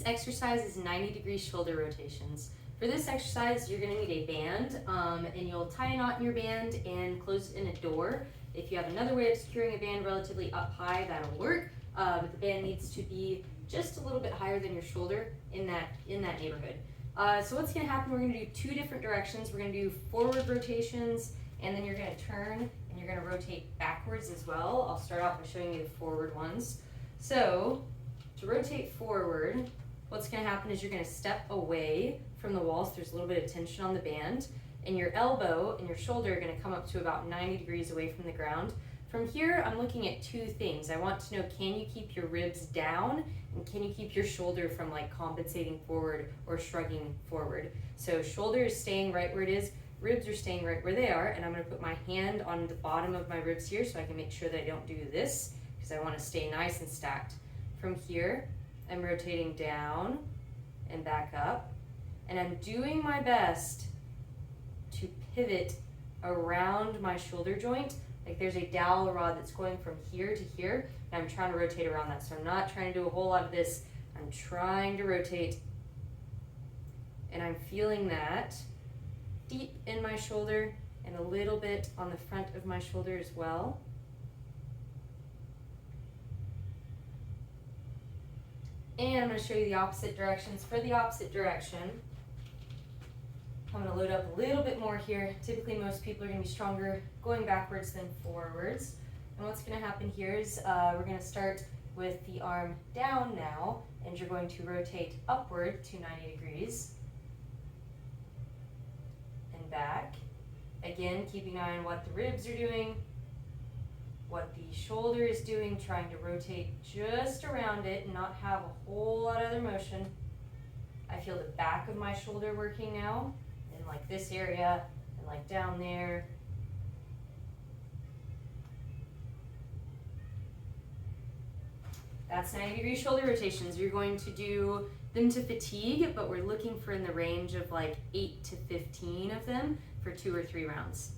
This exercise is 90-degree shoulder rotations. For this exercise, you're going to need a band, and you'll tie a knot in your band and close it in a door. If you have another way of securing a band relatively up high, that'll work. But the band needs to be just a little bit higher than your shoulder in that neighborhood. So what's going to happen, we're going to do two different directions. We're going to do forward rotations, and then you're going to turn and you're going to rotate backwards as well. I'll start off by showing you the forward ones. So to rotate forward, what's going to happen is you're going to step away from the wall, so there's a little bit of tension on the band, and your elbow and your shoulder are going to come up to about 90 degrees away from the ground. From here, I'm looking at two things. I want to know, can you keep your ribs down, and can you keep your shoulder from like compensating forward or shrugging forward? So shoulder is staying right where it is, ribs are staying right where they are, and I'm going to put my hand on the bottom of my ribs here so I can make sure that I don't do this, because I want to stay nice and stacked. From here, I'm rotating down and back up, and I'm doing my best to pivot around my shoulder joint. Like there's a dowel rod that's going from here to here, and I'm trying to rotate around that. So I'm not trying to do a whole lot of this. I'm trying to rotate, and I'm feeling that deep in my shoulder and a little bit on the front of my shoulder as well. And I'm going to show you the opposite directions. For the opposite direction, I'm going to load up a little bit more here. Typically most people are going to be stronger going backwards than forwards. And what's going to happen here is we're going to start with the arm down now, and you're going to rotate upward to 90 degrees and back. Again, keeping an eye on what the ribs are doing, what the shoulder is doing, trying to rotate just around it and not have a whole lot of other motion. I feel the back of my shoulder working now, in like this area and like down there. That's 90-degree shoulder rotations. You're going to do them to fatigue, but we're looking for in the range of like 8 to 15 of them for 2 or 3 rounds.